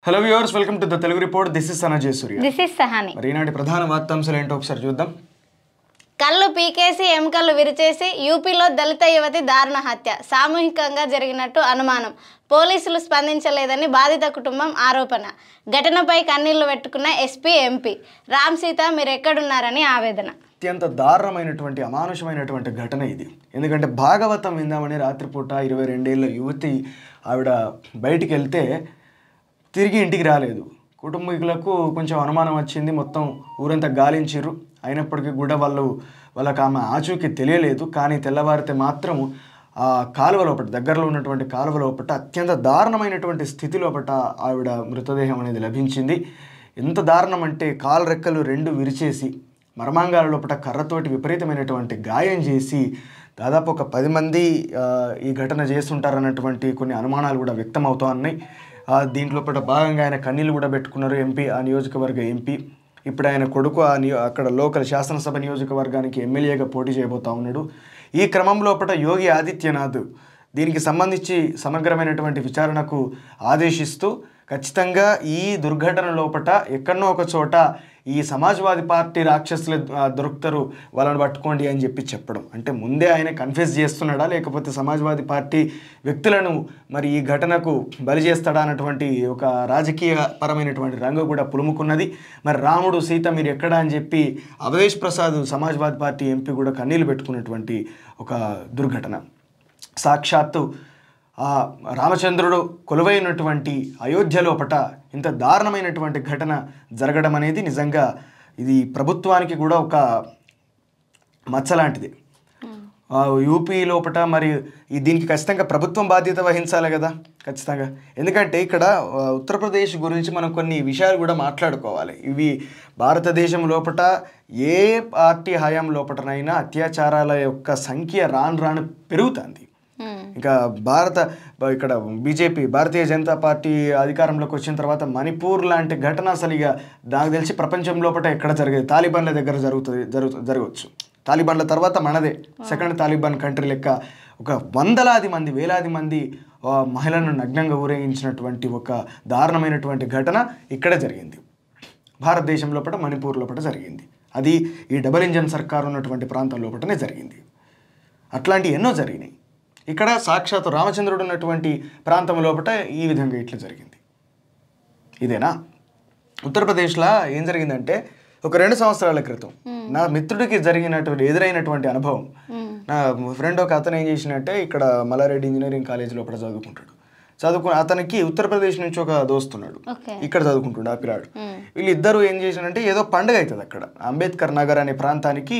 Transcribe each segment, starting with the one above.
Hello viewers, welcome to the Telugu report. This is Sanjay Surya. This is Sahani. మరి ఈనాటి ప్రధాన వార్తాంశాలు ఏంటో ఒకసారి చూద్దాం. కళ్ళు పీకేసి ఎముకలు విరిచేసి యూపీలో దళిత యువతి దారుణ హత్య సామూహికంగా జరిగినట్టు అనుమానం. పోలీసులు స్పందించలేదని బాధిత కుటుంబం ఆరోపణ. ఘటనపై కన్నీళ్లు పెట్టుకున్న ఎస్పీ ఎంపీ. రామ్ సీత మీరెక్కడున్నారని ఆవేదన. అత్యంత దారుణమైనటువంటి అమానుషమైనటువంటి ఘటన ఇది. ఎందుకంటే భాగవతం విందామని రాత్రిపూట 22 ఏళ్ల యువతి ఆవిడ బయటికి వెళ్తే తిరిగి ఇంటికి రాలేదు. కుటుంబీకులకు కొంచెం అనుమానం వచ్చింది. మొత్తం ఊరంతా గాలించారు. అయినప్పటికీ కూడా వాళ్ళకి ఆమె ఆచూకీ తెలియలేదు. కానీ తెల్లవారితే మాత్రం ఆ కాలువ లోపల, దగ్గరలో ఉన్నటువంటి కాలువ లోపల అత్యంత దారుణమైనటువంటి స్థితి లోపల ఆవిడ మృతదేహం అనేది లభించింది. ఎంత దారుణం అంటే కాలు రెక్కలు 2 విరిచేసి మర్మాంగాల లోపల కర్రతోటి విపరీతమైనటువంటి గాయం చేసి దాదాపు ఒక 10 మంది ఈ ఘటన చేస్తుంటారన్నటువంటి కొన్ని అనుమానాలు కూడా వ్యక్తం అవుతూ ఉన్నాయి. దీంట్లో భాగంగా ఆయన కన్నీళ్ళు కూడా పెట్టుకున్నారు ఎంపీ, ఆ నియోజకవర్గ ఎంపీ. ఇప్పుడు ఆయన కొడుకు అక్కడ లోకల్ శాసనసభ నియోజకవర్గానికి ఎమ్మెల్యేగా పోటీ చేయబోతా ఉన్నాడు. ఈ క్రమంలో యోగి ఆదిత్యనాథ్ దీనికి సంబంధించి సమగ్రమైనటువంటి విచారణకు ఆదేశిస్తూ ఖచ్చితంగా ఈ దుర్ఘటన లోపల ఎక్కడనో ఒక చోట ఈ సమాజ్వాదీ పార్టీ రాక్షసులు దొరుకుతారు, వాళ్ళని పట్టుకోండి అని చెప్పడం. అంటే ముందే ఆయన కన్ఫ్యూజ్ చేస్తున్నాడా, లేకపోతే సమాజ్వాదీ పార్టీ వ్యక్తులను మరి ఈ ఘటనకు బలి చేస్తాడా అన్నటువంటి ఒక రాజకీయ పరమైనటువంటి రంగు కూడా పులుముకున్నది. మరి రాముడు సీత మీరు ఎక్కడా అని చెప్పి అవధేష్ ప్రసాద్ సమాజ్వాదీ పార్టీ ఎంపీ కూడా కన్నీళ్లు పెట్టుకున్నటువంటి ఒక దుర్ఘటన. సాక్షాత్తు రామచంద్రుడు కొలువైనటువంటి అయోధ్య లోపట ఇంత దారుణమైనటువంటి ఘటన జరగడం అనేది నిజంగా ఇది ప్రభుత్వానికి కూడా ఒక మచ్చలాంటిది. యూపీ లోపట మరి దీనికి ఖచ్చితంగా ప్రభుత్వం బాధ్యత వహించాలి కదా ఖచ్చితంగా. ఎందుకంటే ఇక్కడ ఉత్తరప్రదేశ్ గురించి మనం కొన్ని విషయాలు కూడా మాట్లాడుకోవాలి. ఇవి భారతదేశం లోపట ఏ పార్టీ హయాం లోపటనైనా అత్యాచారాల యొక్క సంఖ్య రాను పెరుగుతుంది. ఇంకా ఇక్కడ బీజేపీ, భారతీయ జనతా పార్టీ అధికారంలోకి వచ్చిన తర్వాత మణిపూర్ లాంటి ఘటన అసలు ఇక నాకు తెలిసి ప్రపంచం లోపల ఎక్కడ జరిగేది. తాలిబాన్ల దగ్గర జరగవచ్చు. తాలిబాన్ల తర్వాత మనదే సెకండ్ తాలిబాన్ కంట్రీ లెక్క ఒక వందలాది మంది, వేలాది మంది మహిళలను నగ్నంగా ఊరేగించినటువంటి ఒక దారుణమైనటువంటి ఘటన ఇక్కడ జరిగింది. భారతదేశం లోపల మణిపూర్ లోపల జరిగింది. అది ఈ డబుల్ ఇంజన్ సర్కార్ ఉన్నటువంటి ప్రాంతం లోపలనే జరిగింది. అట్లాంటి ఎన్నో జరిగినాయి. ఇక్కడ సాక్షాత్తు రామచంద్రుడు ఉన్నటువంటి ప్రాంతం లోపల ఈ విధంగా ఇట్లా జరిగింది. ఇదేనా? ఉత్తరప్రదేశ్లో ఏం జరిగిందంటే ఒక 2 సంవత్సరాల క్రితం నా మిత్రుడికి ఎదురైనటువంటి అనుభవం. నా ఫ్రెండ్ ఒక అతను ఏం చేసినట్టే ఇక్కడ మల్లారెడ్డి ఇంజనీరింగ్ కాలేజ్ లోపల అతనికి ఉత్తరప్రదేశ్ నుంచి ఒక దోస్తున్నాడు, ఇక్కడ చదువుకుంటుండే ఆ పిల్లాడు. వీళ్ళిద్దరూ ఏం చేసినంటే ఏదో పండుగ అవుతుంది అక్కడ అంబేద్కర్ నగర్ అనే ప్రాంతానికి.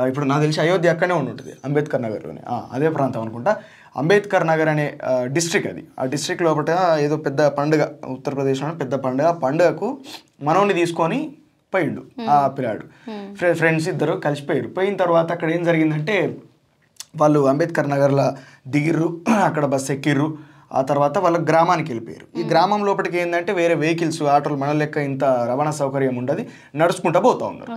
ఇప్పుడు నాకు తెలిసి అయోధ్య అక్కడనే ఉంటుంది, అంబేద్కర్ నగర్లోనే, అదే ప్రాంతం అనుకుంటా. అంబేద్కర్ నగర్ అనే డిస్ట్రిక్ట్ అది. ఆ డిస్ట్రిక్ట్ లోపల ఏదో పెద్ద పండుగ, ఉత్తరప్రదేశ్లో పెద్ద పండుగ. పండుగకు మనోని తీసుకొని పోయిండు ఆ పిల్లాడు. ఫ్రెండ్స్ ఇద్దరు కలిసిపోయారు. పోయిన తర్వాత అక్కడ ఏం జరిగిందంటే వాళ్ళు అంబేద్కర్ నగర్లో దిగిర్రు, అక్కడ బస్సు ఎక్కిర్రు. ఆ తర్వాత వాళ్ళ గ్రామానికి వెళ్ళిపోయారు. ఈ గ్రామం లోపలికి ఏంటంటే వేరే వెహికల్స్, ఆటోలు మన లెక్క ఇంత రవాణా సౌకర్యం ఉండదు. నడుచుకుంటూ పోతూ ఉన్నారు.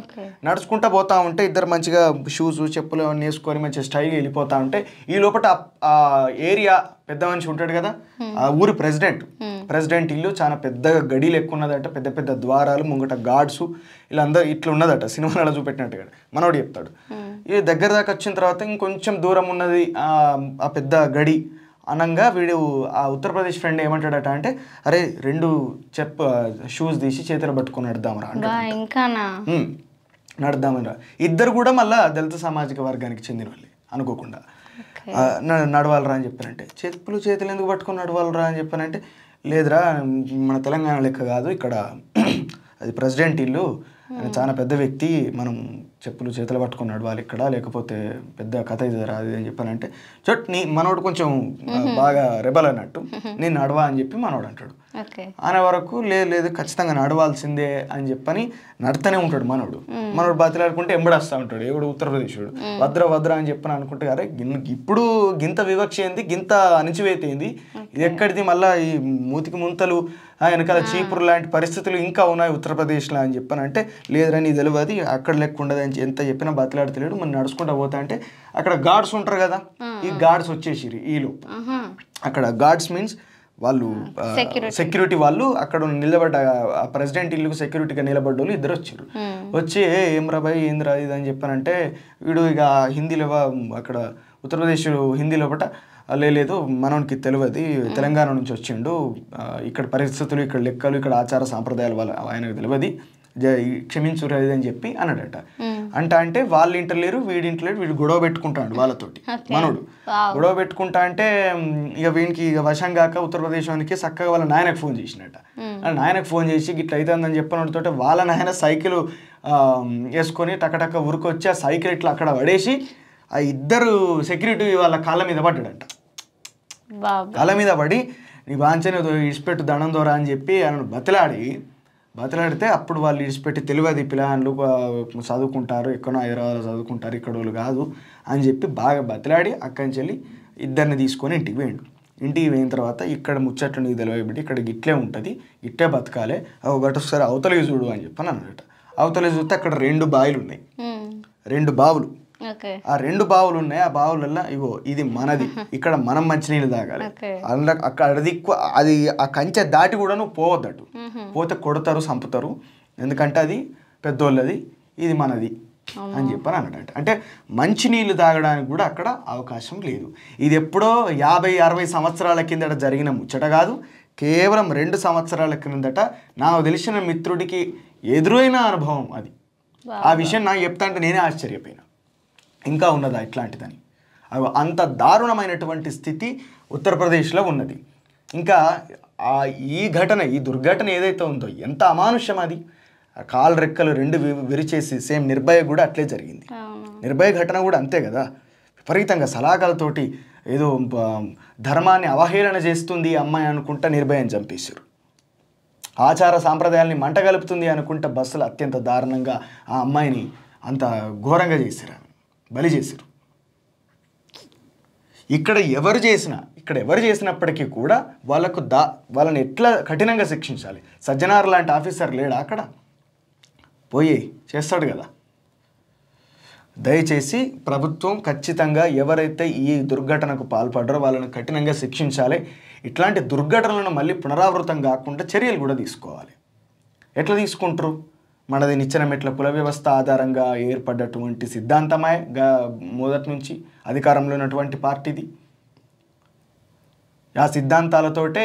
నడుచుకుంటూ పోతూ ఉంటే ఇద్దరు మంచిగా షూస్, చెప్పులు అవన్నీ వేసుకొని మంచిగా స్టైల్గా వెళ్ళిపోతూ ఉంటే ఈ లోపల ఆ ఏరియా పెద్ద మనిషి ఉంటాడు కదా, ఆ ఊరి ప్రెసిడెంట్ ఇల్లు చాలా పెద్దగా గడీలు ఎక్కువ ఉన్నదట. పెద్ద పెద్ద ద్వారాలు, ముంగట గార్డ్స్, ఇలా అందరూ ఇట్లా ఉన్నదట. సినిమాలో చూపెట్టినట్టుగా మనోడు చెప్తాడు. ఈ దగ్గర దాకా వచ్చిన తర్వాత ఇంకొంచెం దూరం ఉన్నది ఆ పెద్ద గడి అనంగా వీడు ఆ ఉత్తరప్రదేశ్ ఫ్రెండ్ ఏమంటాడట అంటే, అరే 2 షూస్ తీసి చేతులు పట్టుకొని నడుద్దామరా నడుద్దామరా. ఇద్దరు కూడా మళ్ళీ దళిత సామాజిక వర్గానికి చెందిన వాళ్ళే అనుకోకుండా. నడవాలరా అని చెప్పానంటే, చేతులు ఎందుకు పట్టుకొని నడవాలరా అని చెప్పానంటే, లేదురా మన తెలంగాణ లెక్క కాదు, ఇక్కడ అది ప్రెసిడెంట్ ఇల్లు, చాలా పెద్ద వ్యక్తి, మనం చేతులు పట్టుకొని నడవాలి ఇక్కడ, లేకపోతే పెద్ద కథ ఇదిరా అది అని చెప్పానంటే, మనోడు కొంచెం బాగా రెబల్ అన్నట్టు, నేను నడవా అని చెప్పి మనోడు అంటాడు. అనే వరకు లేదు ఖచ్చితంగా నడవాల్సిందే అని చెప్పని నడుతూనే ఉంటాడు మనోడు బతిలాడుకుంటే ఎంబడేస్తూ ఉంటాడు ఎవడు ఉత్తరప్రదేశుడు. వద్ర అని చెప్పని అనుకుంటే, అరే ఇప్పుడు గింత వివక్ష ఏంది, గింత అణిచివేత ఏంది, ఇది ఎక్కడిది, మళ్ళీ ఈ మూతికి ముంతలు వెనకాల చీపురు లాంటి పరిస్థితులు ఇంకా ఉన్నాయి ఉత్తరప్రదేశ్లో అని చెప్పని అంటే, లేదురా నీ తెలియదు, అక్కడ లెక్క ఉండదు అని ఎంత చెప్పినా బతిలాడతలేడు. మనం నడుచుకుంటూ పోతా అంటే అక్కడ గార్డ్స్ ఉంటారు కదా, ఈ గార్డ్స్ వచ్చేసిరు ఈలో. అక్కడ గార్డ్స్ మీన్స్ వాళ్ళు సెక్యూరిటీ వాళ్ళు అక్కడ నిలబడ్డ ఆ ప్రెసిడెంట్ ఇల్లుకు సెక్యూరిటీగా నిలబడ్డ వాళ్ళు ఇద్దరు వచ్చారు. వచ్చి ఏం రా భయ్ ఏంద్రా ఇది అని చెప్పానంటే వీడు ఇక హిందీలో అక్కడ ఉత్తరప్రదేశ్ హిందీ లోపల లేదు మనోనికి తెలియదు, తెలంగాణ నుంచి వచ్చిండు, ఇక్కడ పరిస్థితులు, ఇక్కడ లెక్కలు, ఇక్కడ ఆచార సాంప్రదాయాలు వాళ్ళ ఆయనకు తెలియదు, క్షమించురా అని చెప్పి అన్నాడట. అంటే వాళ్ళు ఇంటలేరు వీడి ఇంటలేరు, వీడు గొడవ పెట్టుకుంటాడు వాళ్ళతోటి. మనోడు గొడవ పెట్టుకుంటా అంటే ఇక వీనికి ఇక వశం కాక ఉత్తరప్రదేశానికి చక్కగా వాళ్ళ నాయనకు ఫోన్ చేసినట్ట. నాయనకు ఫోన్ చేసి ఇట్లా అవుతుందని చెప్పినతో వాళ్ళ నాయన సైకిల్ వేసుకొని టకటక్క ఉరికొచ్చి ఆ సైకిల్ ఇట్లా అక్కడ పడేసి ఆ ఇద్దరు సెక్యూరిటీ వాళ్ళ కాళ్ళ మీద పడ్డాడంట. కాళ్ళ మీద పడి నీ వాంచని ఇడిచిపెట్టు దండం ద్వారా అని చెప్పి ఆయన బతిలాడితే అప్పుడు వాళ్ళు ఇడిచిపెట్టి తెలియదు పిల్లలు చదువుకుంటారు, ఎక్కడో హైదరాబాద్లో చదువుకుంటారు, ఇక్కడ వాళ్ళు కాదు అని చెప్పి బాగా బతిలాడి అక్కడి నుంచి వెళ్ళి ఇద్దరిని తీసుకొని ఇంటికి పోయిండు. ఇంటికి పోయిన తర్వాత ఇక్కడ ముచ్చట్లు నీకు తెలియబెట్టి ఇక్కడ గిట్లే ఉంటుంది, గిట్లే బతకాలే, ఒకటి ఒకసారి అవతలకి చూడు అని చెప్పని అన్నట. అవతలకి చూస్తే అక్కడ 2 బావిలు ఉన్నాయి, 2 బావులు. ఆ 2 బావులు ఉన్నాయి. ఆ బావులల్లో ఇగో ఇది మనది, ఇక్కడ మనం మంచినీళ్ళు తాగాలి, అందులో అక్కడ అది ఆ కంచె దాటి కూడా నువ్వు పోవద్దటు, పోతే కొడతారు చంపుతారు, ఎందుకంటే అది పెద్దోళ్ళది, ఇది మనది అని చెప్పని అన్నాడట. అంటే మంచినీళ్ళు తాగడానికి కూడా అక్కడ అవకాశం లేదు. ఇది ఎప్పుడో 50-60 సంవత్సరాల కిందట జరిగిన ముచ్చట కాదు, కేవలం 2 సంవత్సరాల క్రిందట నాకు తెలిసిన మిత్రుడికి ఎదురైన అనుభవం అది. ఆ విషయం నాకు చెప్తా అంటే నేనే ఆశ్చర్యపోయినా, ఇంకా ఉన్నదా ఇట్లాంటిదని. అంత దారుణమైనటువంటి స్థితి ఉత్తరప్రదేశ్లో ఉన్నది. ఇంకా ఈ దుర్ఘటన ఏదైతే ఉందో ఎంత అమానుష్యం అది. కాలు రెక్కలు 2 విరిచేసి సేమ్ నిర్భయ కూడా అట్లే జరిగింది. నిర్భయ ఘటన కూడా అంతే కదా, విపరీతంగా సలాకాలతోటి ఏదో ధర్మాన్ని అవహేళన చేస్తుంది అమ్మాయి అనుకుంటా నిర్భయాన్ని చంపేశారు. ఆచార సాంప్రదాయాల్ని మంట కలుపుతుంది అనుకుంటా బస్సులు అత్యంత దారుణంగా ఆ అమ్మాయిని అంత ఘోరంగా చేశారు, బలి చేశారు. ఇక్కడ ఎవరు చేసినప్పటికీ కూడా వాళ్ళని ఎట్లా కఠినంగా శిక్షించాలి. సజ్జనార్ లాంటి ఆఫీసర్ లేడా అక్కడ, పోయి చేస్తాడు కదా. దయచేసి ప్రభుత్వం ఖచ్చితంగా ఎవరైతే ఈ దుర్ఘటనకు పాల్పడ్డారో వాళ్ళని కఠినంగా శిక్షించాలి. ఇట్లాంటి దుర్ఘటనలను మళ్ళీ పునరావృతం కాకుండా చర్యలు కూడా తీసుకోవాలి. ఎట్లా తీసుకుంటారు? మనది నిచ్చెన మెట్ల కుల వ్యవస్థ ఆధారంగా ఏర్పడ్డటువంటి సిద్ధాంతమే మొదటి నుంచి అధికారంలో ఉన్నటువంటి పార్టీది. ఆ సిద్ధాంతాలతోటే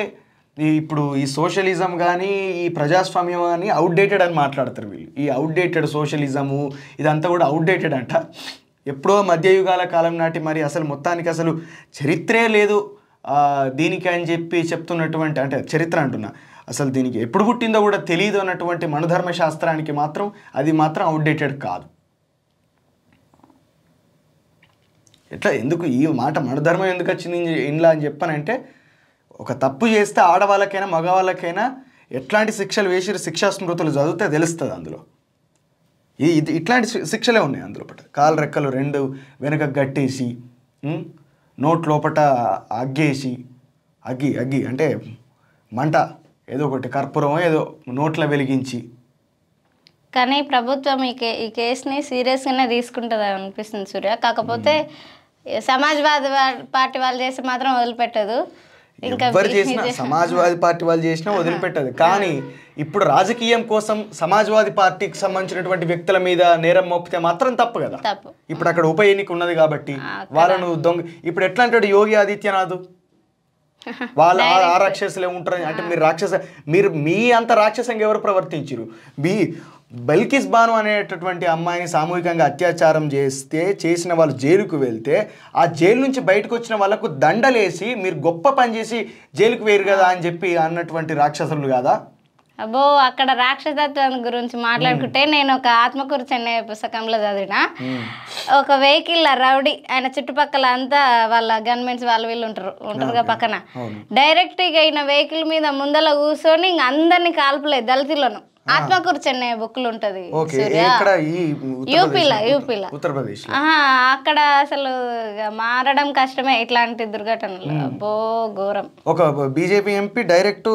ఇప్పుడు ఈ సోషలిజం కానీ ఈ ప్రజాస్వామ్యం కానీ అవుట్డేటెడ్ అని మాట్లాడతారు వీళ్ళు. ఈ అవుట్డేటెడ్ సోషలిజము ఇదంతా కూడా అవుట్డేటెడ్ అంట. ఎప్పుడో మధ్యయుగాల కాలం నాటి మరి అసలు మొత్తానికి అసలు చరిత్రే లేదు దీనికి అని చెప్పి చెప్తున్నటువంటి, అంటే చరిత్ర అంటున్నా, అసలు దీనికి ఎప్పుడు పుట్టిందో కూడా తెలియదు అన్నటువంటి మనుధర్మ శాస్త్రానికి మాత్రం అది మాత్రం అవుట్డేటెడ్ కాదు. ఎట్లా ఎందుకు ఈ మాట మనుధర్మం ఎందుకు వచ్చింది ఇంట్లో అని చెప్పానంటే, ఒక తప్పు చేస్తే ఆడవాళ్ళకైనా మగవాళ్ళకైనా ఎట్లాంటి శిక్షలు వేసి శిక్షా స్మృతులు చదివితే తెలుస్తుంది. అందులో ఇట్లాంటి శిక్షలే ఉన్నాయి. అందులో కాలు రెక్కలు 2 వెనుక గట్టేసి, నోట్ లోపట అగ్గేసి, అగ్గి అంటే మంట, ఏదో ఒకటి కర్పూరం ఏదో నోట్లో వెలిగించి. కానీ ప్రభుత్వం ఈ కేసుని సీరియస్గానే తీసుకుంటుంది అనిపిస్తుంది సూర్య. కాకపోతే సమాజ్వాదీ పార్టీ వాళ్ళు చేసి మాత్రం వదిలిపెట్టదు. ఎవరు చేసినా సమాజ్వాదీ పార్టీ వాళ్ళు చేసినా వదిలిపెట్టదు. కానీ ఇప్పుడు రాజకీయం కోసం సమాజ్వాదీ పార్టీకి సంబంధించినటువంటి వ్యక్తుల మీద నేరం మోపితే మాత్రం తప్పు కదా. ఇప్పుడు అక్కడ ఉప ఎన్నిక ఉన్నది కాబట్టి వాళ్ళను ఇప్పుడు ఎట్లా అంటాడు యోగి ఆదిత్యనాథ్, వాళ్ళ ఆ రాక్షసులే ఉంటారు అంటే మీరు మీ అంత రాక్షసంగా ఎవరు ప్రవర్తించారు? బల్కిస్ బాను అనేటటువంటి అమ్మాయిని సామూహికంగా అత్యాచారం చేసిన వాళ్ళు జైలుకు వెళ్తే ఆ జైలు నుంచి బయటకు వచ్చిన వాళ్ళకు దండలేసి మీరు గొప్ప పని చేసి జైలుకు వేరు కదా అని చెప్పి అన్నటువంటి రాక్షసులు కాదా? అబ్బో, అక్కడ రాక్షసత్వం గురించి మాట్లాడుకుంటే నేను ఒక ఆత్మకూరు చెన్నై పుస్తకంలో చదివిన, ఒక వెహికల్ రౌడీ ఆయన చుట్టుపక్కల అంతా వాళ్ళ గన్మెన్స్ వాళ్ళు వీళ్ళు ఉంటారుగా పక్కన, డైరెక్ట్ గా అయిన వెహికల్ మీద ముందల కూర్చొని ఇంక అందరినీ కాల్పలేదు దళితులను. ఆత్మకూరు చెన్నై బుక్లు ఉంటది యూపీలో. అక్కడ అసలు మారడం కష్టమే ఇట్లాంటి దుర్ఘటనలు. అబ్బో ఘోరం. ఒక BJP MP direct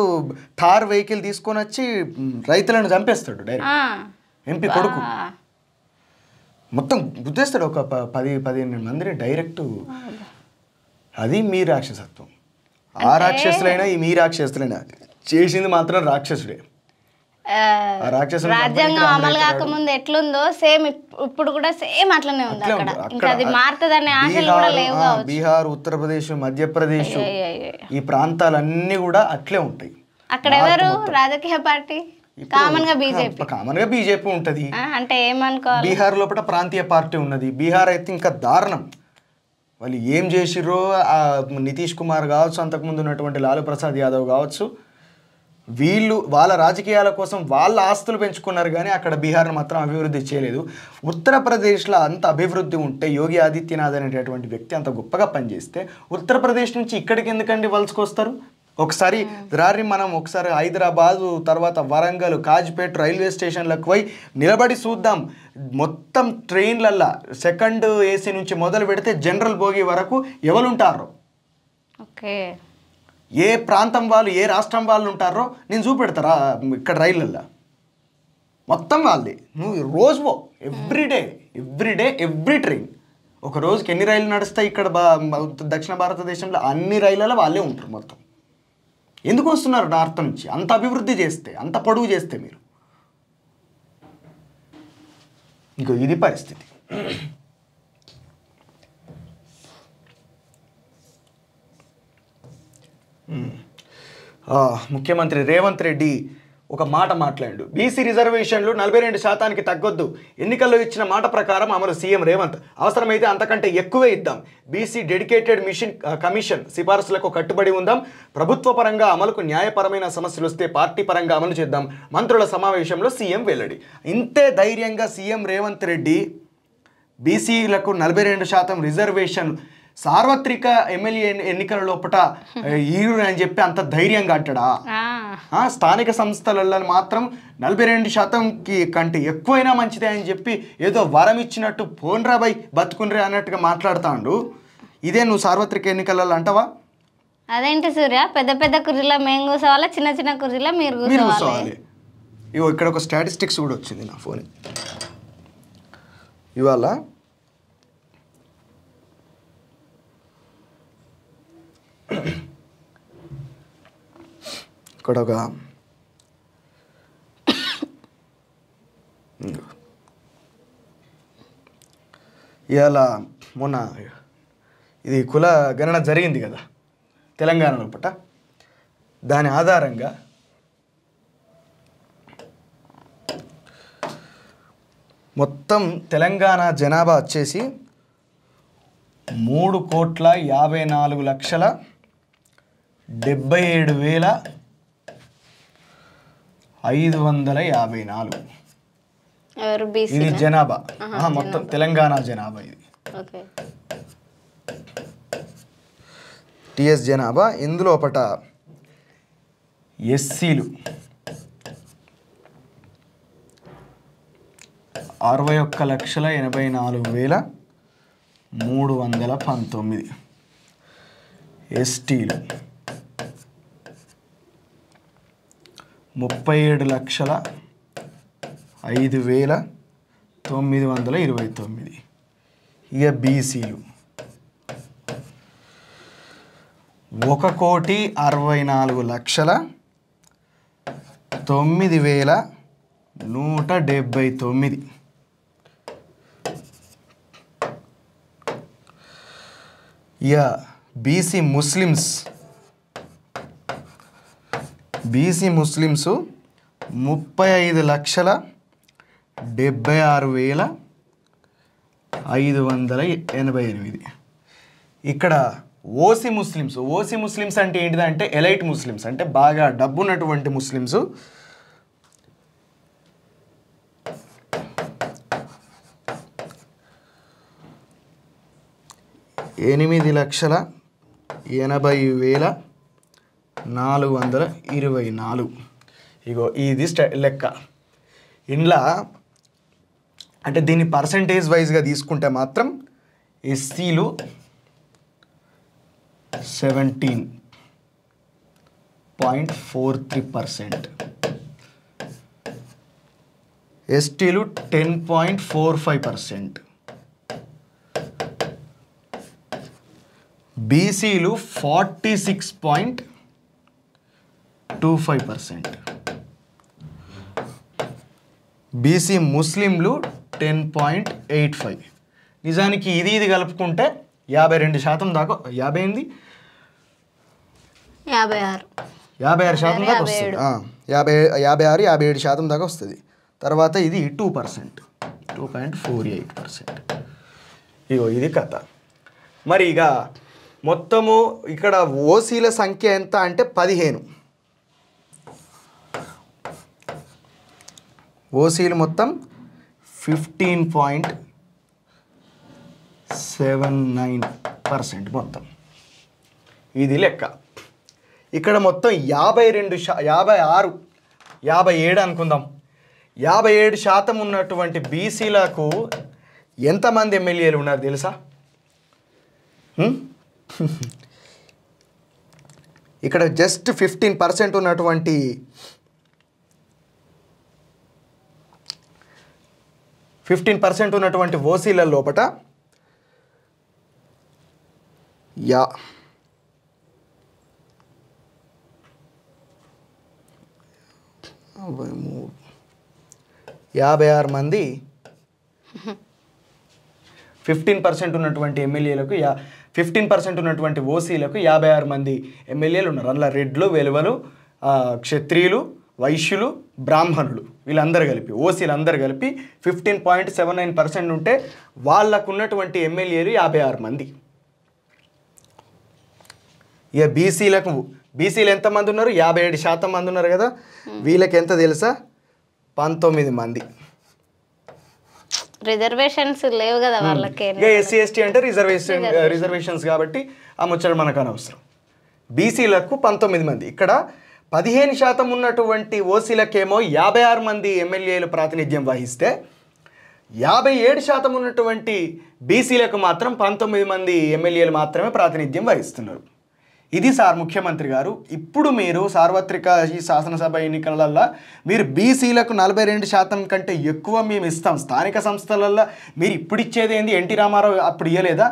Thar vehicle తీసుకొని వచ్చి రైతులను చంపేస్తాడు. డైరెక్ట్ ఎంపీ కొడుకు మొత్తం గుద్దేస్తాడు. ఒక 10-15 మందిని డైరెక్ట్. అది మీ రాక్షసత్వం. ఆ రాక్షసులైనా ఈ మీ రాక్షసులైనా చేసింది మాత్రం రాక్షసుడే. రాజ్యాంగం అమలు కాకముందు ఎట్లుందో సేమ్ ఇప్పుడు కూడా సేమ్ అట్లనే ఉంది అక్కడ. ఇంకా అది మారుతుందనే ఆశలు కూడా లేవు. బీహార్, ఉత్తరప్రదేశ్, మధ్యప్రదేశ్ ఈ ప్రాంతాలన్నీ కూడా అట్లే ఉంటాయి. అక్కడ ఎవరు రాజకీయ పార్టీ కామన్ గా బీజేపీ ఉంటది. అంటే ఏమనుకోవాలి, బీహార్ లోపల ప్రాంతీయ పార్టీ ఉన్నది. బీహార్ అయితే ఇంకా దారుణం. వాళ్ళు ఏం చేసిర్రో నితీష్ కుమార్ కావచ్చు, అంతకుముందు ఉన్నటువంటి లాలూ ప్రసాద్ యాదవ్ కావచ్చు, వీళ్ళు వాళ్ళ రాజకీయాల కోసం వాళ్ళ ఆస్తులు పెంచుకున్నారు కానీ అక్కడ బీహార్ను మాత్రం అభివృద్ధి చేయలేదు. ఉత్తరప్రదేశ్లో అంత అభివృద్ధి ఉంటే యోగి ఆదిత్యనాథ్ అనేటటువంటి వ్యక్తి అంత గొప్పగా పనిచేస్తే ఉత్తరప్రదేశ్ నుంచి ఇక్కడికి ఎందుకండి వలసకొస్తారు? ఒకసారి మనం ఒకసారి హైదరాబాదు, తర్వాత వరంగల్, కాజిపేట రైల్వే స్టేషన్లకు పోయి నిలబడి చూద్దాం. మొత్తం ట్రైన్లల్లో సెకండ్ ఏసీ నుంచి మొదలు పెడితే జనరల్ బోగి వరకు ఎవరు ఉంటారో, ఏ ప్రాంతం వాళ్ళు, ఏ రాష్ట్రం వాళ్ళు ఉంటారో నేను చూపెడతారా ఇక్కడ రైళ్ళల్లో మొత్తం వాళ్ళది. నువ్వు రోజు ఎవ్రీడే ఎవ్రీ ట్రైన్, ఒక రోజుకి ఎన్ని రైళ్ళు నడుస్తాయి ఇక్కడ దక్షిణ భారతదేశంలో అన్ని రైళ్ళలో వాళ్ళే ఉంటారు మొత్తం. ఎందుకు వస్తున్నారు నార్త్ నుంచి? అంత అభివృద్ధి చేస్తే, అంత పొడుగు చేస్తే మీరు. ఇంకో ఇది పరిస్థితి. ముఖ్యమంత్రి రేవంత్ రెడ్డి ఒక మాట మాట్లాడాడు. బీసీ రిజర్వేషన్లు 42% తగ్గొద్దు, ఎన్నికల్లో ఇచ్చిన మాట ప్రకారం అమలు సీఎం రేవంత్, అవసరమైతే అంతకంటే ఎక్కువే ఇద్దాం, బీసీ డెడికేటెడ్ కమిషన్ సిఫార్సులకు కట్టుబడి ఉందాం, ప్రభుత్వ పరంగా అమలుకు న్యాయపరమైన సమస్యలు వస్తే పార్టీ పరంగా అమలు చేద్దాం, మంత్రుల సమావేశంలో సీఎం వెల్లడి. ఇంతే ధైర్యంగా సీఎం రేవంత్ రెడ్డి బీసీలకు 42% రిజర్వేషన్ సార్వత్రిక ఎమ్మెల్యే ఎన్నికల లోపల ఈరు అని చెప్పి అంత ధైర్యంగా అంటాడా? స్థానిక సంస్థలలో మాత్రం 42% కంటే ఎక్కువైనా మంచిదే అని చెప్పి ఏదో వరం ఇచ్చినట్టు పోన్రాబాయ్ బతుకున్రే అన్నట్టుగా మాట్లాడుతాండు. ఇదే నువ్వు సార్వత్రిక ఎన్నికలలో అంటావా? అదేంటి సూర్య, పెద్ద పెద్ద కుర్చీలో మేము కూర్చోవాలా, చిన్న చిన్న కుర్చీలో మీరు కూర్చోవాలి. ఇగో ఇక్కడ ఒక స్టాటిస్టిక్స్ కూడా వచ్చింది నా ఫోన్ ఇవాళ. ఇక్కడ ఒక ఇవాళ మొన్న ఇది కుల గణన జరిగింది కదా తెలంగాణలో పట్ట, దాని ఆధారంగా మొత్తం తెలంగాణ జనాభా వచ్చేసి 3,57,554 ఇది జనాభా, మొత్తం తెలంగాణ జనాభా. ఇది టిఎస్ జనాభా. ఇందులో పట ఎస్సీలు 61,84,319, ఎస్టీలు 37,05,929, ఇక బీసీలు 1,64,9,179. ఇక బీసీ ముస్లిమ్స్ 35,76,588. ఇక్కడ ఓసీ ముస్లిమ్స్ అంటే ఏంటిదంటే ఎలైట్ ముస్లిమ్స్, అంటే బాగా డబ్బున్నటువంటి ముస్లిమ్స్ 8,80,424. ఇగో ఇది లెక్క. ఇంట్లో అంటే దీన్ని పర్సంటేజ్ వైజ్గా తీసుకుంటే మాత్రం ఎస్సీలు 17.43%, ఎస్టీలు 10.45%, బీసీలు 46.25%, బీసీ ముస్లింలు 10.85. నిజానికి ఇది కలుపుకుంటే 52% దాకా, 56 దాకా వస్తుంది. 56-57% దాకా వస్తుంది. తర్వాత ఇది 2%, 2.48%. ఇగో ఇది కథ. మరి ఇక మొత్తము ఇక్కడ ఓసీల సంఖ్య ఎంత అంటే 15. ఓసీలు మొత్తం 15.79% మొత్తం. ఇది లెక్క. ఇక్కడ మొత్తం 57 అనుకుందాం. 57% ఉన్నటువంటి బీసీలకు ఎంతమంది ఎమ్మెల్యేలు ఉన్నారు తెలుసా? ఇక్కడ జస్ట్ 15% ఉన్నటువంటి ఓసీల లోపట 56 మంది 15% ఉన్నటువంటి ఎమ్మెల్యేలకు 15% ఉన్నటువంటి ఓసీలకు 56 మంది ఎమ్మెల్యేలు ఉన్నారు. అందులో రెడ్లు, వెలువలు, క్షత్రియులు, వైశ్యులు, బ్రాహ్మణులు వీళ్ళందరూ కలిపి, ఓసీలు అందరూ కలిపి 15.79% ఉంటే వాళ్ళకు ఉన్నటువంటి ఎమ్మెల్యేలు 56 మంది. ఇక బీసీలు ఎంతమంది ఉన్నారు? 57% మంది ఉన్నారు కదా. వీళ్ళకి ఎంత తెలుసా? 19 మంది. రిజర్వేషన్స్ లేవు కదా వాళ్ళకి. ఇక ఎస్సీ ఎస్టీ అంటే రిజర్వేషన్స్ కాబట్టి ఆ ముచ్చట మనకు అనవసరం. బీసీలకు 19 మంది. ఇక్కడ 15% ఉన్నటువంటి ఓసీలకేమో 56 మంది ఎమ్మెల్యేలు ప్రాతినిధ్యం వహిస్తే 57% ఉన్నటువంటి బీసీలకు మాత్రం 19 మంది ఎమ్మెల్యేలు మాత్రమే ప్రాతినిధ్యం వహిస్తున్నారు. ఇది సార్ ముఖ్యమంత్రి గారు. ఇప్పుడు మీరు సార్వత్రిక ఈ శాసనసభ ఎన్నికలలో మీరు బీసీలకు 42% కంటే ఎక్కువ మేము ఇస్తాం. స్థానిక సంస్థలల్లో మీరు ఇప్పుడు ఇచ్చేది ఏంది? ఎన్టీ రామారావు అప్పుడు ఇవ్వలేదా?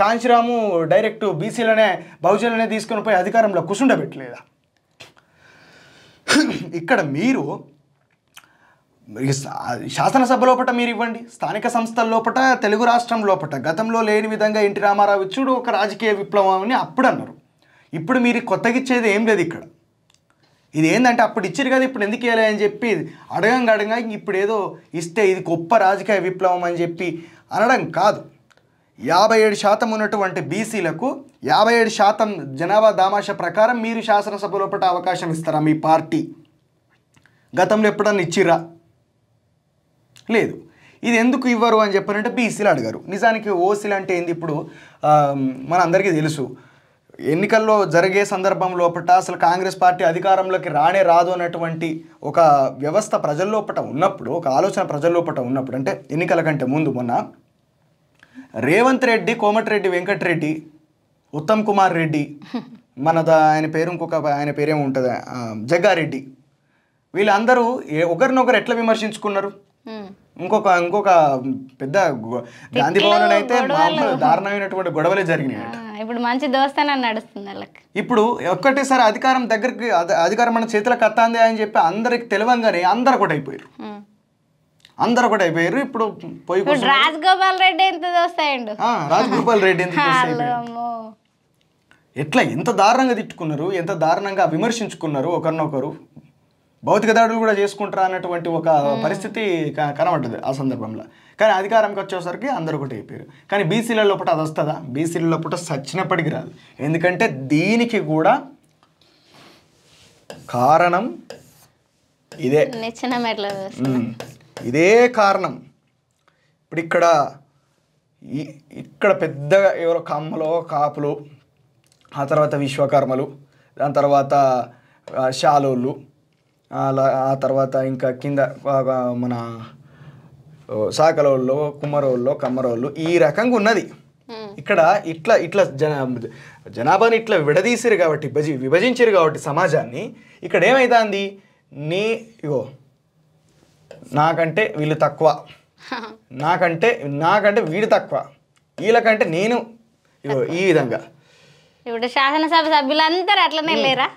కాంచీరాము డైరెక్ట్ బీసీలనే బహుజనులనే తీసుకొని పోయి అధికారంలో కూర్చుండబెట్టలేదా? ఇక్కడ మీరు శాసనసభ లోపట మీరు ఇవ్వండి, స్థానిక సంస్థల లోపట, తెలుగు రాష్ట్రం లోపట గతంలో లేని విధంగా ఎన్టీ రామారావు ఇచ్చుడు ఒక రాజకీయ విప్లవం అని అప్పుడు అన్నారు. ఇప్పుడు మీరు కొత్తగా ఇచ్చేది ఏం లేదు. ఇక్కడ ఇది ఏంటంటే అప్పుడు ఇచ్చారు కదా, ఇప్పుడు ఎందుకు ఇవ్వాలి అని చెప్పి అడగంగా ఇప్పుడు ఏదో ఇస్తే ఇది గొప్ప రాజకీయ విప్లవం అని చెప్పి అనడం కాదు. 57% ఉన్నటువంటి బీసీలకు 57% జనాభా దామాషా ప్రకారం మీరు శాసనసభ లోపల అవకాశం ఇస్తారా? మీ పార్టీ గతంలో ఎప్పుడన్నా ఇచ్చిరా? లేదు. ఇది ఎందుకు ఇవ్వరు అని చెప్పారంటే బీసీలు అడిగారు. నిజానికి ఓసీలు అంటే ఏంది? ఇప్పుడు మన అందరికీ తెలుసు, ఎన్నికల్లో జరిగే సందర్భం లోపల అసలు కాంగ్రెస్ పార్టీ అధికారంలోకి రాదు అన్నటువంటి ఒక వ్యవస్థ ప్రజల లోపల ఉన్నప్పుడు, ఒక ఆలోచన ప్రజల లోపల ఉన్నప్పుడు, అంటే ఎన్నికల కంటే ముందు మొన్న రేవంత్ రెడ్డి, కోమటిరెడ్డి వెంకటరెడ్డి, ఉత్తమ్ కుమార్ రెడ్డి, ఆయన పేరేమో ఉంటుంది, జగ్గారెడ్డి, వీళ్ళందరూ ఒకరినొకరు ఎట్లా విమర్శించుకున్నారు? ఇంకొక పెద్ద గాంధీ భవన్ అయితే మామూలు దారుణమైనటువంటి గొడవలే జరిగినాయి. ఇప్పుడు మంచి దోస్తన నడుస్తుంది వాళ్ళకి. ఇప్పుడు ఒక్కటేసారి అధికారం మన చేతులకు వస్తుంది అని చెప్పి అందరికి తెలియంగానే అందరు ఒకటి అయిపోయారు. ఇప్పుడు పోయి రాజగోపాల్ రెడ్డి ఎంత దోస్తాయండు. రాజగోపాల్ రెడ్డి ఎట్లా ఎంత దారుణంగా తిట్టుకున్నారు, ఎంత దారుణంగా విమర్శించుకున్నారు, ఒకరినొకరు భౌతిక దాడులు కూడా చేసుకుంటారా అన్నటువంటి ఒక పరిస్థితి కనబడ్డది ఆ సందర్భంలో. కానీ అధికారంకి వచ్చేసరికి అందరూ ఒకటి అయిపోయారు. కానీ బీసీల లోపల అది వస్తుందా? బీసీల లోపల సచ్చినప్పటికీ రాదు. ఎందుకంటే దీనికి కూడా కారణం ఇదే, ఇదే కారణం. ఇప్పుడు ఇక్కడ పెద్దగా ఎవరో కమ్మలో కాపులు, ఆ తర్వాత విశ్వకర్మలు, దాని తర్వాత శాలోళ్ళు, ఆ తర్వాత ఇంకా కింద మన సాకలోళ్ళు, కుమ్మరోళ్ళు, కమ్మరోళ్ళు, ఈ రకంగా ఉన్నది. ఇక్కడ ఇట్లా జనాభాని ఇట్లా విడదీసిరు కాబట్టి, విభజించారు కాబట్టి సమాజాన్ని. ఇక్కడ ఏమైతుంది? ఇగో నాకంటే వీళ్ళు తక్కువ, నాకంటే వీడు తక్కువ, వీళ్ళకంటే నేను, ఇగో ఈ విధంగా ఇప్పుడు శాసనసభ సభ్యులందరూ అట్లనే లేరా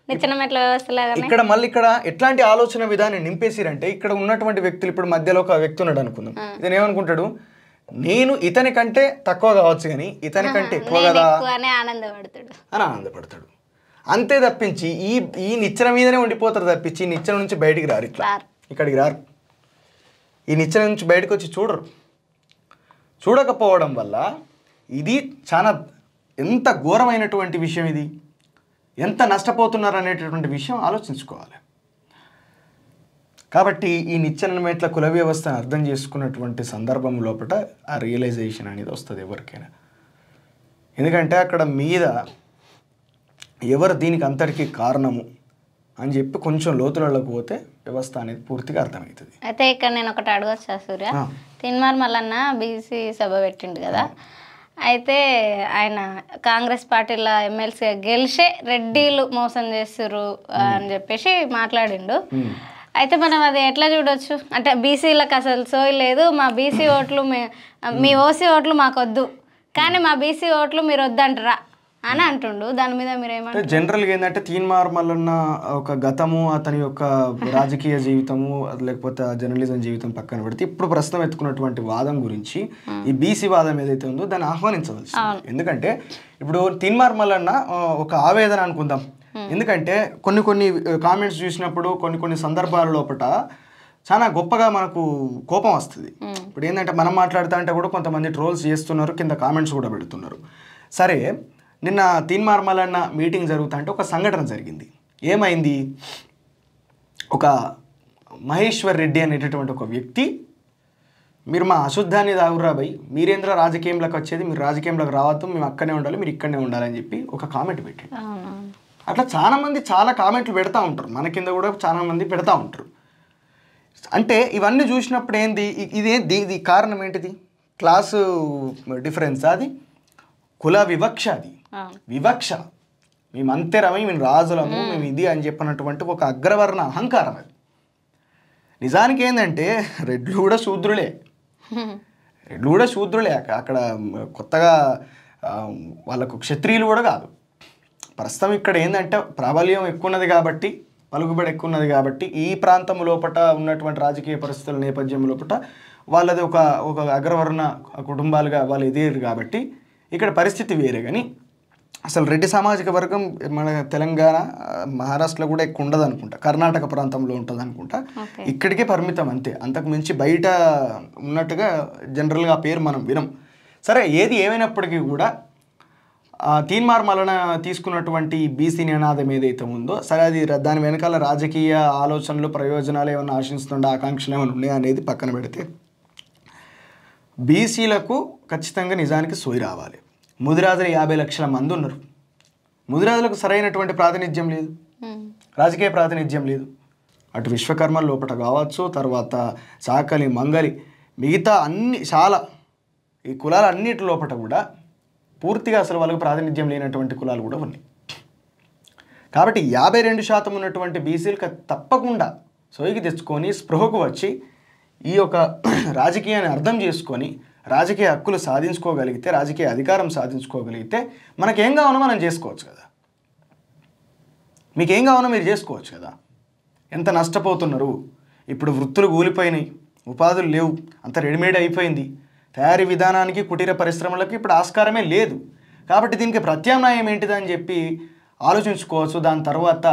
నిచ్చెన మెట్ల వ్యవస్థలాగానే? ఇక్కడ ఎట్లాంటి ఆలోచన విధానం నింపేసిరంటే ఇక్కడ ఉన్నటువంటి వ్యక్తులు, ఇప్పుడు మధ్యలో ఒక వ్యక్తి ఉన్నాడు అనుకుందాం, ఇతను ఏమనుకుంటాడు, నేను ఇతని కంటే తక్కువ కావచ్చు కానీ ఇతని కంటే ఎక్కువ కదా అని ఆనందపడతాడు. అంతే తప్పించి ఈ నిచ్చెన మీదనే ఉండిపోతారు తప్పించి ఈ నిచ్చెన నుంచి బయటికి రారు. ఇట్లా ఇక్కడికి రారు, ఈ నిచ్చెన నుంచి బయటకు వచ్చి చూడకపోవడం వల్ల ఇది చాలా ఎంత ఘోరమైనటువంటి విషయం, ఇది ఎంత నష్టపోతున్నారు అనేటటువంటి విషయం ఆలోచించుకోవాలి. కాబట్టి ఈ నిచ్చెన మెట్ల కుల వ్యవస్థను అర్థం చేసుకున్నటువంటి సందర్భం లోపల ఆ రియలైజేషన్ అనేది వస్తుంది ఎవరికైనా. ఎందుకంటే అక్కడ మీద ఎవరు దీనికి అంతటికీ కారణము అని చెప్పి కొంచెం లోతులలోకి పోతే వ్యవస్థ అనేది పూర్తిగా అర్థమవుతుంది. అయితే ఇక్కడ నేను ఒకటి అడగొచ్చా సూర్య? తీన్మార్ మల్లన్న బీసీ సభ పెట్టిండు కదా, అయితే ఆయన కాంగ్రెస్ పార్టీలో ఎమ్మెల్సీగా గెలిచే రెడ్డిలు మోసం చేస్తుర్రు అని చెప్పేసి మాట్లాడిండు. అయితే మనం అది ఎట్లా చూడొచ్చు అంటే బీసీలకు అసలు సోయి లేదు, మా బీసీ ఓట్లు మీ ఓసీ ఓట్లు మాకొద్దు కానీ మా బీసీ ఓట్లు మీరు వద్దంటారా అని అంటుండు. దాని మీద మీరు ఏమంటారు? జనరల్గా ఏంటంటే తీన్మార్ మల్లన్న ఒక గతము, అతని యొక్క రాజకీయ జీవితము లేకపోతే జర్నలిజం జీవితం పక్కన పెడితే ఇప్పుడు ప్రస్తుతం ఎత్తుకున్నటువంటి వాదం గురించి ఈ బీసీ వాదం ఏదైతే ఉందో దాన్ని ఆహ్వానించవలసి. ఎందుకంటే ఇప్పుడు తీన్మార్ మల్లన్న ఒక ఆవేదన అనుకుందాం. ఎందుకంటే కొన్ని కామెంట్స్ చూసినప్పుడు కొన్ని సందర్భాల లోపల చాలా గొప్పగా మనకు కోపం వస్తుంది. ఇప్పుడు ఏంటంటే మనం మాట్లాడుతూ అంటే కూడా కొంతమంది ట్రోల్స్ చేస్తున్నారు, కింద కామెంట్స్ కూడా పెడుతున్నారు. సరే, నిన్న తీన్మార్ మల్లన్న మీటింగ్ జరుగుతుంటే ఒక సంఘటన జరిగింది. ఏమైంది, ఒక మహేశ్వర్ రెడ్డి అనేటటువంటి ఒక వ్యక్తి, మీరు మా అశుద్ధాన్ని తాగురాబాయి, మీరేంద్ర రాజకీయంలోకి వచ్చేది, మీరు రాజకీయంలోకి రావద్దు, మేము అక్కడనే ఉండాలి, మీరు ఇక్కడనే ఉండాలని చెప్పి ఒక కామెంట్ పెట్టాడు. అట్లా చాలామంది చాలా కామెంట్లు పెడతా ఉంటారు, మన కింద కూడా చాలామంది పెడతా ఉంటారు. అంటే ఇవన్నీ చూసినప్పుడు ఏంది, ఇది కారణం ఏంటిది? క్లాసు డిఫరెన్స్, అది కుల వివక్ష, అది వివక్ష. మేము అంతేరమై మేము రాజులము, మేము ఇది అని చెప్పినటువంటి ఒక అగ్రవర్ణ అహంకారం. అది నిజానికి ఏంటంటే రెడ్లు కూడా శూద్రులే, అక్కడ కొత్తగా వాళ్ళకు క్షత్రియులు కూడా కాదు. ప్రస్తుతం ఇక్కడ ఏంటంటే ప్రాబల్యం ఎక్కువ ఉన్నది కాబట్టి, పలుకుబడి ఎక్కువ ఉన్నది కాబట్టి ఈ ప్రాంతం లోపల ఉన్నటువంటి రాజకీయ పరిస్థితుల నేపథ్యం లోపల వాళ్ళది ఒక అగ్రవర్ణ కుటుంబాలుగా వాళ్ళు ఎదిగారు కాబట్టి ఇక్కడ పరిస్థితి వేరే. కానీ అసలు రెడ్డి సామాజిక వర్గం మన తెలంగాణ, మహారాష్ట్రలో కూడా ఎక్కువ ఉండదు అనుకుంటా, కర్ణాటక ప్రాంతంలో ఉంటుంది అనుకుంటా, ఇక్కడికే పరిమితం అంతే. అంతకు మించి బయట ఉన్నట్టుగా జనరల్గా ఆ పేరు మనం వినం. సరే, ఏది ఏమైనప్పటికీ కూడా తీన్మార్ మల్లన్న తీసుకున్నటువంటి బీసీ నినాదం ఏదైతే ఉందో, సరే అది దాని వెనకాల రాజకీయ ఆలోచనలు, ప్రయోజనాలు ఏమైనా ఆశిస్తుండే, ఆకాంక్షలు ఏమైనా ఉన్నాయా అనేది పక్కన పెడితే, బీసీలకు ఖచ్చితంగా నిజానికి సోయి రావాలి. ముదిరాజులు 50 లక్షల మంది ఉన్నారు. ముదిరాజులకు సరైనటువంటి ప్రాతినిధ్యం లేదు, రాజకీయ ప్రాతినిధ్యం లేదు. అటు విశ్వకర్మ లోపల కావచ్చు, తర్వాత చాకలి, మంగలి, మిగతా చాలా ఈ కులాలు అన్నిటి లోపల కూడా పూర్తిగా అసలు వాళ్ళకు ప్రాతినిధ్యం లేనటువంటి కులాలు కూడా ఉన్నాయి. కాబట్టి 52% ఉన్నటువంటి బీసీలకు తప్పకుండా సోయికి తెచ్చుకొని స్పృహకు వచ్చి ఈ యొక్క రాజకీయాన్ని అర్థం చేసుకొని రాజకీయ హక్కులు సాధించుకోగలిగితే, రాజకీయ అధికారం సాధించుకోగలిగితే మనకేం కావాలో మనం చేసుకోవచ్చు కదా. మీకేం కావాలో మీరు చేసుకోవచ్చు కదా. ఎంత నష్టపోతున్నారు, ఇప్పుడు వృత్తులు కూలిపోయినాయి, ఉపాధులు లేవు, అంత రెడీమేడ్ అయిపోయింది. తయారీ విధానానికి, కుటీర పరిశ్రమలకు ఇప్పుడు ఆస్కారమే లేదు. కాబట్టి దీనికి ప్రత్యామ్నాయం ఏంటిదని చెప్పి ఆలోచించుకోవచ్చు. దాని తర్వాత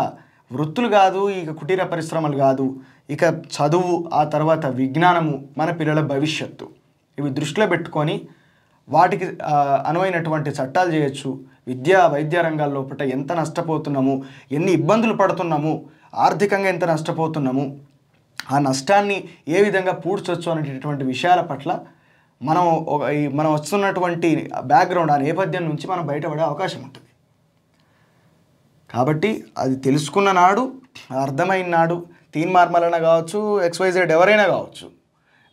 వృత్తులు కాదు, ఇక కుటీర పరిశ్రమలు కాదు, ఇక చదువు, ఆ తర్వాత విజ్ఞానము, మన పిల్లల భవిష్యత్తు, ఇవి దృష్టిలో పెట్టుకొని వాటికి అనువైనటువంటి చట్టాలు చేయొచ్చు. విద్యా వైద్య రంగాల లోపల ఎంత నష్టపోతున్నాము, ఎన్ని ఇబ్బందులు పడుతున్నాము, ఆర్థికంగా ఎంత నష్టపోతున్నాము, ఆ నష్టాన్ని ఏ విధంగా పూడ్చొచ్చు అనేటటువంటి విషయాల పట్ల మనం వస్తున్నటువంటి బ్యాక్గ్రౌండ్, ఆ నేపథ్యం నుంచి మనం బయటపడే అవకాశం ఉంటుంది. కాబట్టి అది తెలుసుకున్న నాడు, అర్థమైన నాడు తీన్మార్ మల్లన్న కావచ్చు, XYZ ఎవరైనా కావచ్చు,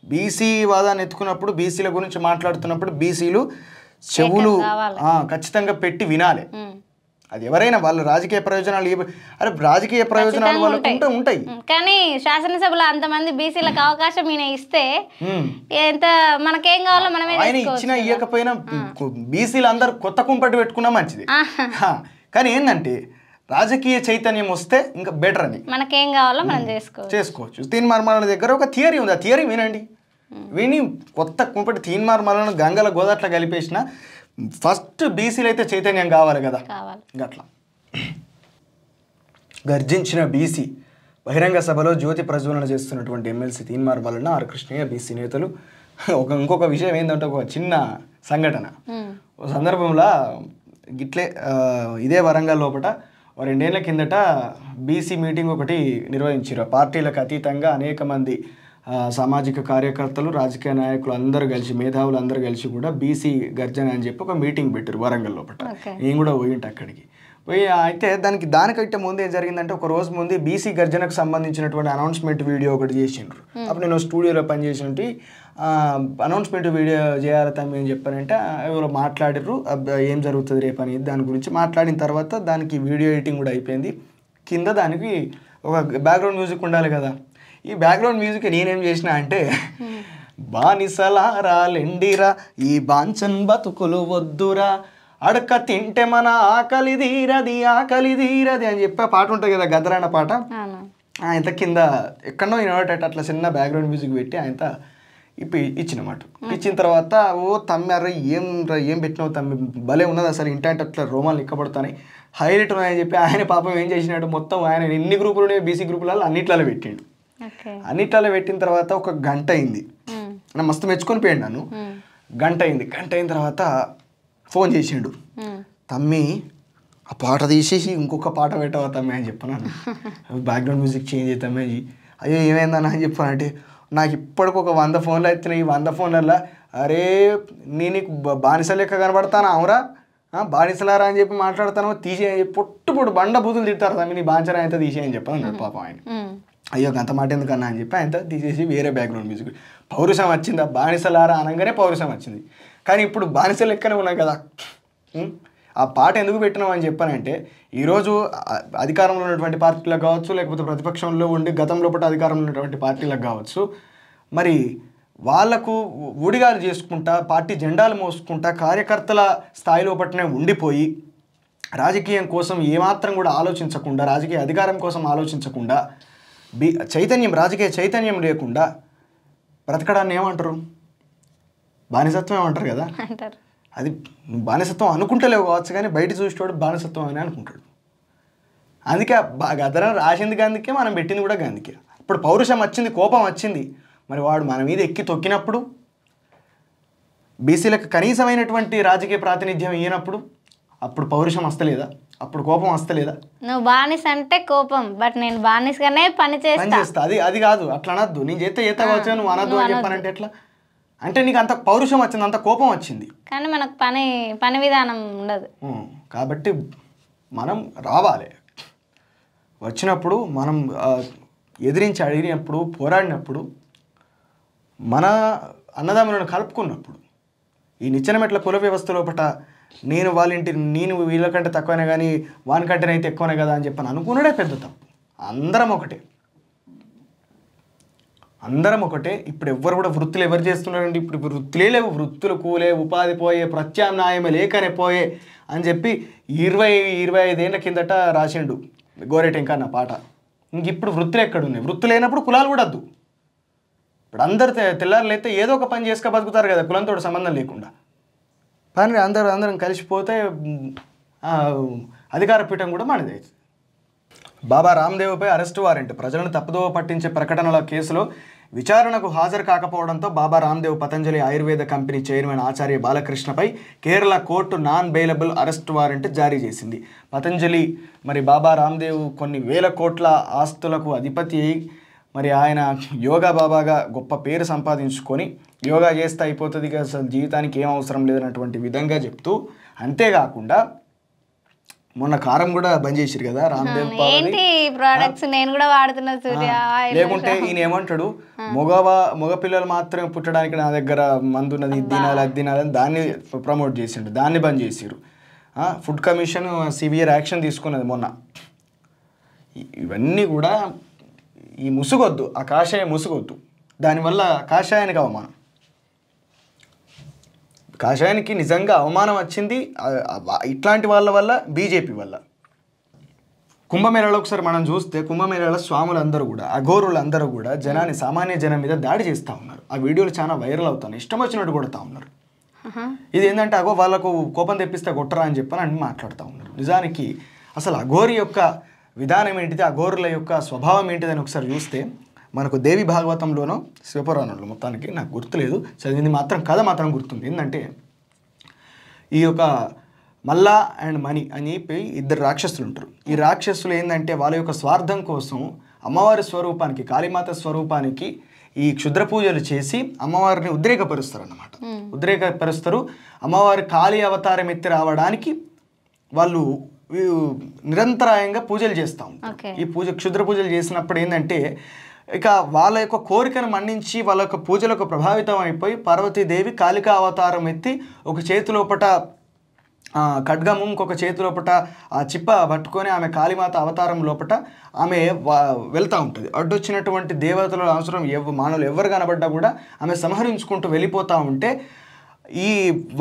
బీసీ వాదాన్ని ఎత్తుకున్నప్పుడు, బీసీల గురించి మాట్లాడుతున్నప్పుడు బీసీలు చెవులు ఖచ్చితంగా పెట్టి వినాలి. అది ఎవరైనా వాళ్ళ రాజకీయ ప్రయోజనాలు అరే రాజకీయ ప్రయోజనాలు వాళ్ళకు ఉంటాయి. కానీ శాసనసభలో అంతమంది బీసీలకు అవకాశం ఈయన ఇస్తే ఎంత మనకేం కావాలో మనమే ఆయన ఇచ్చినా ఇవ్వకపోయినా బీసీలు అందరూ కొత్త కుంపటి పెట్టుకున్నా మంచిది. కానీ ఏంటంటే రాజకీయ చైతన్యం వస్తే ఇంకా బెటర్ అని మనకేం కావాలో మనం చేసుకోవచ్చు. తీన్మార్ మల్లన్న దగ్గర ఒక థియరీ ఉంది, ఆ థియరీ వినండి. విని కొత్త కుంపటి తీన్మార్ మల్లన్న గంగల గోదాట్లా కలిపేసిన ఫస్ట్ బీసీలు అయితే చైతన్యం కావాలి కదా. గట్లా గర్జించిన బీసీ బహిరంగ సభలో జ్యోతి ప్రజ్వలన చేస్తున్నటువంటి MLC Teenmar Mallanna, R Krishnaiah BC నేతలు. ఇంకొక విషయం ఏంటంటే ఒక చిన్న సంఘటన. ఒక సందర్భంలో గిట్లే ఇదే వరంగల్ లోపల 2 ఏళ్ల కిందట బీసీ మీటింగ్ ఒకటి నిర్వహించారు. పార్టీలకు అతీతంగా అనేక మంది సామాజిక కార్యకర్తలు, రాజకీయ నాయకులు అందరూ కలిసి, మేధావులు అందరూ కలిసి కూడా బీసీ గర్జన అని చెప్పి ఒక మీటింగ్ పెట్టారు వరంగల్ లోపల. నేను కూడా పోయింటే అక్కడికి పోయి అయితే దానికంటే ముందు ఏం జరిగిందంటే ఒక రోజు ముందు బీసీ గర్జనకు సంబంధించినటువంటి అనౌన్స్మెంట్ వీడియో ఒకటి చేసిండ్రు. అప్పుడు నేను స్టూడియోలో పనిచేసినట్టు అనౌన్స్మెంట్ వీడియో చేయాలి తమ్మి అని చెప్పానంటే ఎవరో మాట్లాడిర్రు ఏం జరుగుతుంది రేపు అని. దాని గురించి మాట్లాడిన తర్వాత దానికి వీడియో ఎడిటింగ్ కూడా అయిపోయింది. కింద దానికి ఒక బ్యాక్గ్రౌండ్ మ్యూజిక్ ఉండాలి కదా. ఈ బ్యాక్గ్రౌండ్ మ్యూజిక్ నేనేం చేసిన అంటే బానిసలారా లెండిరా ఈ బాంచన్ బతుకులు వద్దురా అడక తింటే మన ఆకలి తీరది అని చెప్పి పాట ఉంటుంది కదా, గదరాన పాట. ఆయన కింద ఎక్కడో వినబడేట అట్లా చిన్న బ్యాక్గ్రౌండ్ మ్యూజిక్ పెట్టి ఆయన ఇచ్చినమాట. ఇచ్చిన తర్వాత ఓ తమ్మారా ఏం పెట్టినావు తమ్మి, భలే ఉన్నది అసలు ఇంటంటే అట్లా రోమాలు ఎక్కబడతాయి, హైలైట్ ఉన్నాయని చెప్పి ఆయన పాపం ఏం చేసినాడు, మొత్తం ఆయన ఎన్ని గ్రూపులు ఉన్నాయి బీసీ గ్రూపులలో అన్నిట్లలో పెట్టిండు. అన్నిట్లలో పెట్టిన తర్వాత ఒక గంట అయింది. నేను మస్తు మెచ్చుకొని పోయాడు నన్ను. గంట అయిన తర్వాత ఫోన్ చేసిండు, తమ్మి ఆ పాట తీసేసి ఇంకొక పాట పెట్టవా తమ్మి అని చెప్పాను. బ్యాక్గ్రౌండ్ మ్యూజిక్ చేంజ్ అవుతామే. అయ్యో ఏమైందన్నా అని చెప్పానంటే నాకు ఇప్పటికి ఒక 100 ఫోన్లు అవుతున్నాయి. ఈ 100 ఫోన్లలో అరే నీకు బానిస లెక్క కనబడతాను అవురా, బానిసలారా అని చెప్పి మాట్లాడతాను, తీసేయని చెప్పి పొట్టు బండ బూతులు తిడతారు తమ్మి, నీ బాంచరా అయితే తీసేయని చెప్పాను అన్నాడు పాపం ఆయన. అయ్యో అంత మాట ఎందుకన్నా అని చెప్పి ఆయన తీసేసి వేరే బ్యాక్గ్రౌండ్ మ్యూజిక్. పౌరుషం వచ్చింది, ఆ బానిసలారా అనగానే పౌరుషం వచ్చింది. కానీ ఇప్పుడు బానిస లెక్కనే ఉన్నాయి కదా. ఆ పాట ఎందుకు పెట్టినాం అని చెప్పానంటే ఈరోజు అధికారంలో ఉన్నటువంటి పార్టీలకు కావచ్చు, లేకపోతే ప్రతిపక్షంలో ఉండి గతంలో పాటు అధికారంలో ఉన్నటువంటి పార్టీలకు కావచ్చు, మరి వాళ్లకు ఊడిగాలు చేసుకుంటా పార్టీ జెండాలు మోసుకుంటా కార్యకర్తల స్థాయిలో పట్టునే ఉండిపోయి రాజకీయం కోసం ఏమాత్రం కూడా ఆలోచించకుండా, రాజకీయ అధికారం కోసం ఆలోచించకుండా, రాజకీయ చైతన్యం లేకుండా బ్రతకడాన్ని ఏమంటారు, బానిసత్వం ఏమంటారు కదా. అది బానిసత్వం అనుకుంటలేవు కావచ్చు కానీ బయట చూసేవాడు బానిసత్వం అని అనుకుంటాడు. అందుకే గదరం రాసింది గాంధీకే, మనం పెట్టింది కూడా గాంధీకే. ఇప్పుడు పౌరుషం వచ్చింది, కోపం వచ్చింది, మరి వాడు మన మీద ఎక్కి తొక్కినప్పుడు, బీసీలకు కనీసమైనటువంటి రాజకీయ ప్రాతినిధ్యం ఇయ్యనప్పుడు అప్పుడు పౌరుషం వస్తలేదా, అప్పుడు కోపం వస్తలేదా? నువ్వు బానిస అంటే కోపం, బట్ నేను బానిసగానే పని చేస్తా. అది కాదు, అట్లా అనద్దు. నేను చేస్తే కావచ్చు నువ్వు అనద్దు అని చెప్పానంటే ఎట్లా? అంటే నీకు అంత పౌరుషం వచ్చింది, అంత కోపం వచ్చింది, కానీ మనకు పని విధానం ఉండదు. కాబట్టి మనం రావాలి. వచ్చినప్పుడు మనం ఎదిరించి అడిగినప్పుడు, పోరాడినప్పుడు, మన అన్నదమ్ములను కలుపుకున్నప్పుడు, ఈ నిచ్చెనమెట్ల కుల వ్యవస్థ లోపల నేను వీళ్ళకంటే తక్కువనే కానీ వానికంటేనైతే ఎక్కువనే కదా అని చెప్పని అనుకున్నాడే పెద్ద తప్పు. అందరం ఒకటే. ఇప్పుడు ఎవ్వరు కూడా వృత్తులు ఎవరు చేస్తున్నారండి? ఇప్పుడు వృత్తులే లేవు, వృత్తులు కూలే, ఉపాధి పోయే, ప్రత్యామ్నాయమే లేకనే పోయే అని చెప్పి 20-25 ఏళ్ళ కిందట రాసిండు గోరేటెంకన్న పాట. ఇంక ఇప్పుడు వృత్తులు ఎక్కడున్నాయి? వృత్తులు లేనప్పుడు కులాలు కూడా వద్దు. ఇప్పుడు అందరు తెల్లారులు అయితే ఏదో ఒక పని చేసుక బతుకుతారు కదా, కులంతో సంబంధం లేకుండా. కానీ అందరం కలిసిపోతే అధికార పీఠం కూడా మనదే. బాబా రామ్దేవ్పై అరెస్టు వారెంట్. ప్రజలను తప్పుదోవ పట్టించే ప్రకటనల కేసులో విచారణకు హాజరు కాకపోవడంతో బాబా రామ్దేవ్ పతంజలి ఆయుర్వేద కంపెనీ చైర్మన్ ఆచార్య బాలకృష్ణపై Kerala court non bailable arrest warrant జారీ చేసింది. పతంజలి మరి బాబా రామ్దేవ్ కొన్ని వేల కోట్ల ఆస్తులకు అధిపతి అయి మరి ఆయన యోగా బాబాగా గొప్ప పేరు సంపాదించుకొని యోగా చేస్తే అయిపోతుంది అసలు జీవితానికి ఏం అవసరం లేదన్నటువంటి విధంగా చెప్తూ, అంతేకాకుండా మొన్న కారం కూడా బంద్ చేసిరు కదా రామ్దేవ్ ప్రొడక్ట్స్, నేను కూడా వాడుతున్నా సూర్య. లేకుంటే ఈయన ఏమంటాడు, మగ పిల్లలు మాత్రమే పుట్టడానికి నా దగ్గర మందు ఉన్నది, ఇది తినాలి అది తినాలని దాన్ని ప్రమోట్ చేసిండు, దాన్ని బంద్ చేసిరు. ఫుడ్ కమిషన్ సివియర్ యాక్షన్ తీసుకున్నది మొన్న. ఇవన్నీ కూడా ఈ ముసుగొద్దు, ఆ కాషాయం ముసుగొద్దు. దానివల్ల కాషాయానికి అవమానం, కాషాయానికి నిజంగా అవమానం వచ్చింది ఇట్లాంటి వాళ్ళ వల్ల, బీజేపీ వల్ల. కుంభమేళాలో ఒకసారి మనం చూస్తే కుంభమేళాలో స్వాములందరూ కూడా, అఘోరులు అందరూ కూడా జనాన్ని, సామాన్య జనం మీద దాడి చేస్తూ ఉన్నారు. ఆ వీడియోలు చాలా వైరల్ అవుతాయి, ఇష్టం వచ్చినట్టు కొడతా ఉన్నారు. ఇది ఏంటంటే వాళ్ళకు కోపం తెప్పిస్తే కొట్టరా అని చెప్పని అని మాట్లాడుతూ ఉన్నారు. నిజానికి అసలు అఘోరి యొక్క విధానం ఏంటిది, అఘోరుల యొక్క స్వభావం ఏంటిదని ఒకసారి చూస్తే మనకు దేవి భాగవతంలోనో శివపురాణంలో, మొత్తానికి నాకు గుర్తులేదు, చదివింది మాత్రం కథ మాత్రం గుర్తుంది. ఏంటంటే ఈ యొక్క మల్లా అండ్ మణి అని చెప్పి ఇద్దరు రాక్షసులు ఉంటారు. ఈ రాక్షసులు ఏంటంటే వాళ్ళ యొక్క స్వార్థం కోసం అమ్మవారి స్వరూపానికి, కాళీమాత స్వరూపానికి ఈ క్షుద్ర పూజలు చేసి అమ్మవారిని ఉద్రేకపరుస్తారు అన్నమాట. ఉద్రేకపరుస్తారు. అమ్మవారి కాళీ అవతారం ఎత్తి రావడానికి వాళ్ళు నిరంతరాయంగా పూజలు చేస్తూ ఉంటారు. ఈ క్షుద్ర పూజలు చేసినప్పుడు ఏంటంటే ఇక వాళ్ళ యొక్క కోరికను మన్నించి వాళ్ళ యొక్క పూజలకు ప్రభావితం అయిపోయి పార్వతీదేవి కాళికా అవతారం ఎత్తి ఒక చేతిలోపట ఖడ్గము, ఇంకొక చేతిలోపట ఆ చిప్ప పట్టుకొని ఆమె కాళీమాత అవతారం లోపట ఆమె వెళ్తూ ఉంటుంది. అడ్డొచ్చినటువంటి దేవతల అవసరం మానవులు ఎవరు కనబడ్డా కూడా ఆమె సంహరించుకుంటూ వెళ్ళిపోతూ ఉంటే ఈ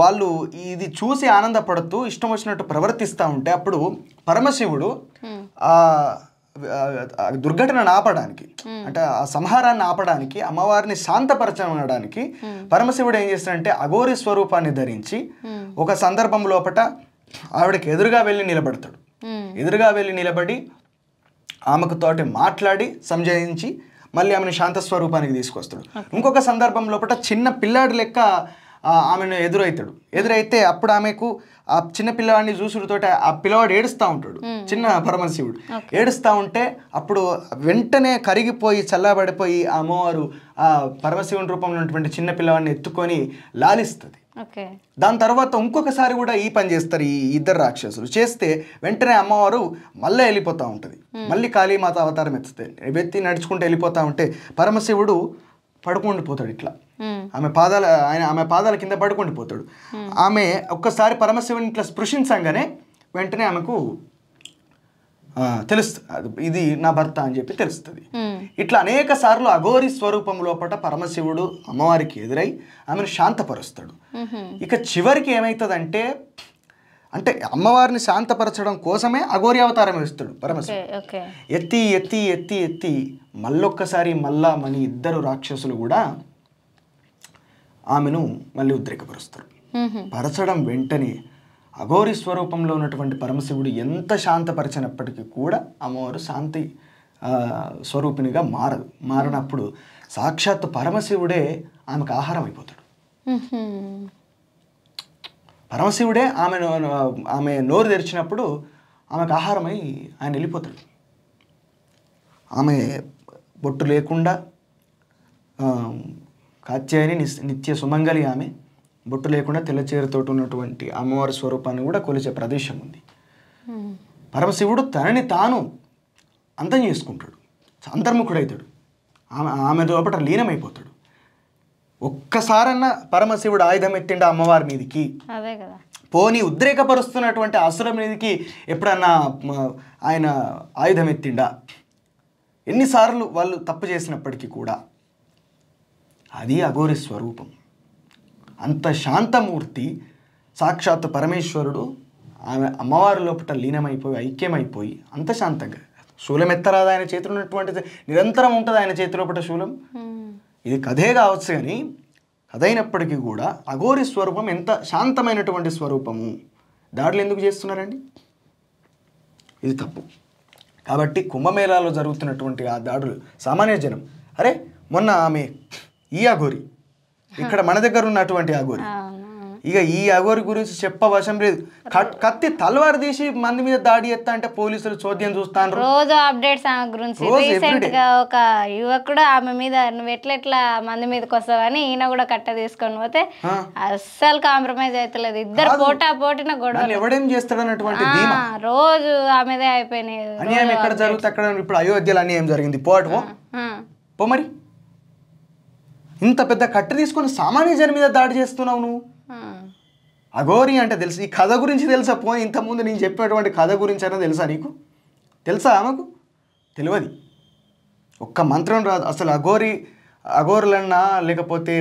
వాళ్ళు ఇది చూసి ఆనందపడుతూ ఇష్టం వచ్చినట్టు ప్రవర్తిస్తూ ఉంటే అప్పుడు పరమశివుడు దుర్ఘటనను ఆపడానికి, అంటే ఆ సంహారాన్ని ఆపడానికి, అమ్మవారిని శాంతపరచడానికి పరమశివుడు ఏం చేస్తాడంటే అఘోరి స్వరూపాన్ని ధరించి ఒక సందర్భం లోపట ఆవిడకి ఎదురుగా వెళ్ళి నిలబడతాడు. ఎదురుగా వెళ్ళి నిలబడి ఆమెకు తోటి మాట్లాడి సంజయించి మళ్ళీ ఆమెను శాంత స్వరూపానికి తీసుకొస్తాడు. ఇంకొక సందర్భం లోపట చిన్న పిల్లాడి లెక్క ఆమెను ఎదురైతే అప్పుడు ఆమెకు ఆ చిన్న పిల్లవాడిని చూసుడుతోటి ఆ పిల్లవాడు ఏడుస్తూ ఉంటాడు. చిన్న పరమశివుడు ఏడుస్తూ ఉంటే అప్పుడు వెంటనే కరిగిపోయి చల్లబడిపోయి ఆ అమ్మవారు ఆ పరమశివుని రూపంలో ఉన్నటువంటి చిన్న పిల్లవాడిని ఎత్తుకొని లాలిస్తుంది. దాని తర్వాత ఇంకొకసారి కూడా ఈ పని చేస్తారు ఈ ఇద్దరు రాక్షసులు. చేస్తే వెంటనే అమ్మవారు మళ్ళీ వెళ్ళిపోతూ ఉంటుంది. మళ్ళీ కాళీమాత అవతారం ఎత్తి నడుచుకుంటూ వెళ్ళిపోతూ ఉంటే పరమశివుడు పడుకుండిపోతాడు. ఇట్లా ఆమె పాదాల కింద పడుకుండిపోతాడు. ఆమె ఒక్కసారి పరమశివుని ఇట్లా స్పృశించంగానే వెంటనే ఆమెకు తెలుస్తుంది ఇది నా భర్త అని చెప్పి తెలుస్తుంది. ఇట్లా అనేక సార్లు అఘోరి స్వరూపం లోపల పరమశివుడు అమ్మవారికి ఎదురై ఆమెను శాంతపరుస్తాడు. ఇక చివరికి ఏమవుతుందంటే అంటే అమ్మవారిని శాంతపరచడం కోసమే అఘోరి అవతారం వేస్తాడు పరమశివుడు. ఎత్తి ఎత్తి ఎత్తి ఎత్తి మళ్ళొక్కసారి మల్లా మణి ఇద్దరు రాక్షసులు కూడా ఆమెను మళ్ళీ ఉద్రేకపరుస్తారు. పరచడం వెంటనే అఘోరి స్వరూపంలో ఉన్నటువంటి పరమశివుడు ఎంత శాంతపరిచినప్పటికీ కూడా అమ్మవారు శాంతి స్వరూపినిగా మారినప్పుడు సాక్షాత్తు పరమశివుడే ఆమెకు ఆహారం అయిపోతాడు. పరమశివుడే ఆమె నోరు తెరిచినప్పుడు ఆమెకు ఆహారమై ఆయన వెళ్ళిపోతాడు. ఆమె బొట్టు లేకుండా కాత్యాయని నిత్య సుమంగళి ఆమె బొట్టు లేకుండా తెల్లచీరతోటి ఉన్నటువంటి అమ్మవారి స్వరూపాన్ని కూడా కొలిచే ప్రదేశం ఉంది. పరమశివుడు తనని తాను అంతం చేసుకుంటాడు, అంతర్ముఖుడవుతాడు, ఆమె లోపల లీనమైపోతాడు. ఒక్కసారన్నా పరమశివుడు ఆయుధం ఎత్తిండా అమ్మవారి మీదికి, పోనీ ఉద్రేకపరుస్తున్నటువంటి అసుర మీదికి ఎప్పుడన్నా ఆయన ఆయుధం ఎత్తిండా? ఎన్నిసార్లు వాళ్ళు తప్పు చేసినప్పటికీ కూడా అది అఘోరి స్వరూపం. అంత శాంతమూర్తి సాక్షాత్ పరమేశ్వరుడు ఆమె అమ్మవారి లోపల లీనమైపోయి ఐక్యమైపోయి అంత శాంతంగా, శూలం ఎత్తరాదు ఆయన చేతిలో ఉన్నటువంటిది, నిరంతరం ఉంటుంది ఆయన చేతి లోపల శూలం. ఇది కథే కావచ్చు కానీ కథైనప్పటికీ కూడా అఘోరి స్వరూపం ఎంత శాంతమైనటువంటి స్వరూపము. దాడులు ఎందుకు చేస్తున్నారండి? ఇది తప్పు. కాబట్టి కుంభమేళాలో జరుగుతున్నటువంటి ఆ దాడులు సామాన్య జనం, అరే మొన్న ఆమె ఈ అఘోరి, ఇక్కడ మన దగ్గర ఉన్నటువంటి అఘోరి, ఇక ఈ అఘోరి గురించి చెప్పవశం లేదు. కత్తి తలవారు తీసి మంది మీద దాడి చేస్తా అంటే పోలీసులు చోద్యం చూస్తాను. రోజు అప్డేట్స్ ఆమె గురించి. రీసెంట్ గా ఒక యువకుడు ఆమె మీద నువ్వు ఎట్లా మంది మీదకి వస్తావని ఈయన కూడా కట్ట తీసుకొని పోతే అస్సలు కాంప్రమైజ్ అవుతలేదు. ఇద్దరు పోటీన గొడవ. ఎవడేం చేస్తాడు అన్నటువంటి రోజు ఆమెదే అయిపోయినాయి. అన్యాయం ఎక్కడ జరుగుతుంది అక్కడ. ఇప్పుడు అయోధ్యలో అన్యాయం జరిగింది, పో మరి. ఇంత పెద్ద కట్ట తీసుకొని సామాన్య జనం మీద దాడి చేస్తున్నావు నువ్వు. అఘోరి అంటే తెలుసు. ఈ కథ గురించి తెలుసా? పోనీ ఇంతకుముందు నేను చెప్పినటువంటి కథ గురించి అయినా తెలుసా నీకు? తెలుసా ఆమెకు? తెలియదు. ఒక్క మంత్రం రాదు అసలు. అఘోరులన్నా లేకపోతే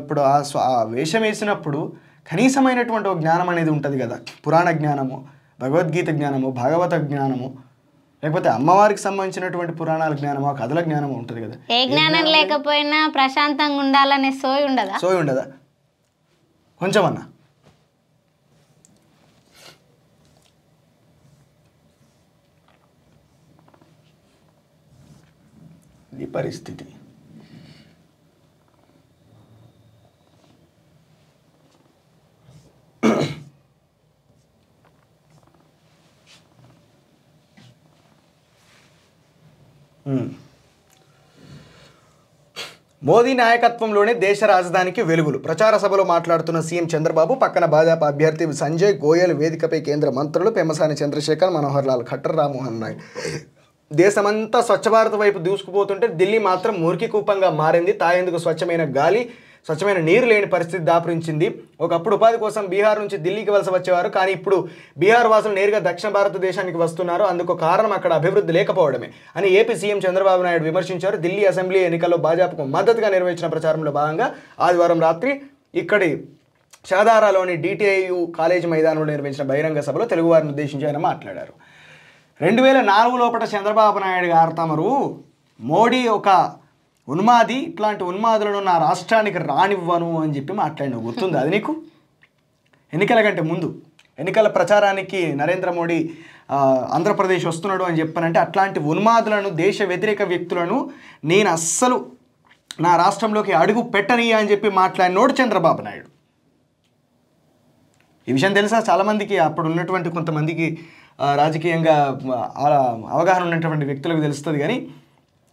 ఇప్పుడు ఆ వేషం వేసినప్పుడు కనీసమైనటువంటి ఒక జ్ఞానం అనేది ఉంటుంది కదా. పురాణ జ్ఞానము, భగవద్గీత జ్ఞానము, భాగవత జ్ఞానము, లేకపోతే అమ్మవారికి సంబంధించినటువంటి పురాణాల జ్ఞానము, ఆ కథల జ్ఞానము ఉంటుంది కదా. ఏ జ్ఞానం లేకపోయినా ప్రశాంతంగా ఉండాలనే సోయి ఉండదా? కొంచెం అన్నా. ఈ పరిస్థితి మోదీ నాయకత్వంలోనే దేశ రాజధానికి వెలుగులు. ప్రచార సభలో మాట్లాడుతున్న సీఎం చంద్రబాబు పక్కన భాజపా అభ్యర్థి సంజయ్ గోయల్, వేదికపై కేంద్ర మంత్రులు పెమ్మసాని చంద్రశేఖర్, మనోహర్ లాల్ ఖట్టర్, రామ్మోహన్ నాయుడు. దేశమంతా స్వచ్ఛ భారత్ వైపు దూసుకుపోతుంటే ఢిల్లీ మాత్రం మురికి కూపంగా మారింది. తాగేందుకు స్వచ్ఛమైన గాలి, స్వచ్ఛమైన నీరు లేని పరిస్థితి దాపురించింది. ఒకప్పుడు ఉపాధి కోసం బీహార్ నుంచి ఢిల్లీకి వలస వచ్చేవారు, కానీ ఇప్పుడు బీహార్ వాసులు నేరుగా దక్షిణ భారతదేశానికి వస్తున్నారు. అందుకు కారణం అక్కడ అభివృద్ధి లేకపోవడమే అని ఏపీ సీఎం చంద్రబాబు నాయుడు విమర్శించారు. ఢిల్లీ అసెంబ్లీ ఎన్నికల్లో భాజపాకు మద్దతుగా నిర్వహించిన ప్రచారంలో భాగంగా ఆదివారం రాత్రి ఇక్కడి షాదారాలోని DTIU కాలేజీ మైదానంలో నిర్వహించిన బహిరంగ సభలో తెలుగువారిని ఉద్దేశించి ఆయన మాట్లాడారు. 2004 లోపల చంద్రబాబు నాయుడు గారు తమరు మోడీ ఒక ఉన్మాది, ఇట్లాంటి ఉన్మాదులను నా రాష్ట్రానికి రానివ్వను అని చెప్పి మాట్లాడిన గుర్తుంది అది నీకు? ఎన్నికల కంటే ముందు ఎన్నికల ప్రచారానికి నరేంద్ర మోడీ ఆంధ్రప్రదేశ్ వస్తున్నాడు అని చెప్పానంటే అట్లాంటి ఉన్మాదులను, దేశ వ్యతిరేక వ్యక్తులను నేను అస్సలు నా రాష్ట్రంలోకి అడుగు పెట్టనీయ అని చెప్పి మాట్లాడినోడు చంద్రబాబు నాయుడు. ఈ విషయం తెలుసా చాలామందికి, అప్పుడు ఉన్నటువంటి కొంతమందికి రాజకీయంగా అవగాహన ఉన్నటువంటి వ్యక్తులకు తెలుస్తుంది. కానీ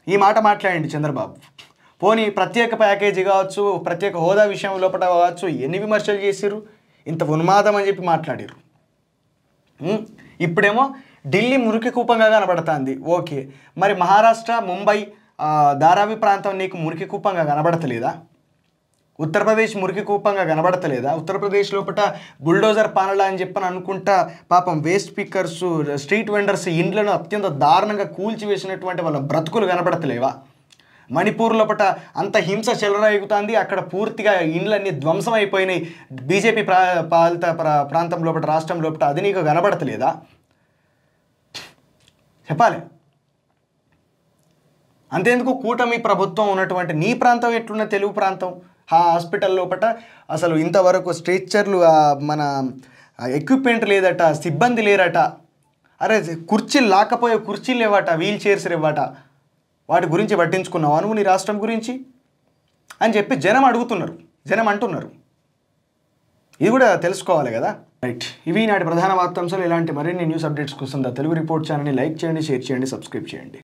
ఈ మాట మాట్లాడండి చంద్రబాబు. పోనీ ప్రత్యేక ప్యాకేజీ కావచ్చు, ప్రత్యేక హోదా విషయం లోపల కావచ్చు, ఎన్ని విమర్శలు చేసిర్రు, ఇంత ఉన్మాదం అని చెప్పి మాట్లాడిర్రు. ఇప్పుడేమో ఢిల్లీ మురికి కూపంగా కనబడుతుంది. ఓకే, మరి మహారాష్ట్ర, ముంబై, ధారావి ప్రాంతం నీకు మురికి కూపంగా కనబడతలేదా? ఉత్తరప్రదేశ్ మురికి కూపంగా కనబడతలేదా? ఉత్తరప్రదేశ్ లోపల బుల్డోజర్ పానలా అని చెప్పని అనుకుంటా పాపం వేస్ట్ పిక్కర్స్, స్ట్రీట్ వెండర్స్ ఇండ్లను అత్యంత దారుణంగా కూల్చివేసినటువంటి వాళ్ళ బ్రతుకులు కనబడతలేవా? మణిపూర్ లోపల అంత హింస చెలరేగుతుంది, అక్కడ పూర్తిగా ఇండ్లన్నీ ధ్వంసం అయిపోయినాయి. బీజేపీ పాలిత ప్రాంతం లోపల, రాష్ట్రం లోపల అది నీకు కనబడతలేదా? చెప్పాలి. అంతేందుకు కూటమి ప్రభుత్వం ఉన్నటువంటి నీ ప్రాంతం ఎట్లున్న తెలుగు ప్రాంతం, ఆ హాస్పిటల్ లోపల అసలు ఇంతవరకు స్ట్రెచ్చర్లు, మన ఎక్విప్మెంట్ లేదట, సిబ్బంది లేరట. అరే కుర్చీలు లాకపోయే కుర్చీలు లేవట, వీల్ చైర్స్ లేవట. వాటి గురించి పట్టించుకున్నావా నువ్వు నీ రాష్ట్రం గురించి అని చెప్పి జనం అడుగుతున్నారు, జనం అంటున్నారు. ఇది కూడా తెలుసుకోవాలి కదా. రైట్, ఇవి నాటి ప్రధాన వార్తాంశాలు. ఇలాంటి మరిన్ని న్యూస్ అప్డేట్స్ కోసం తెలుగు రిపోర్ట్ ఛానల్ని లైక్ చేయండి, షేర్ చేయండి, సబ్స్క్రైబ్ చేయండి.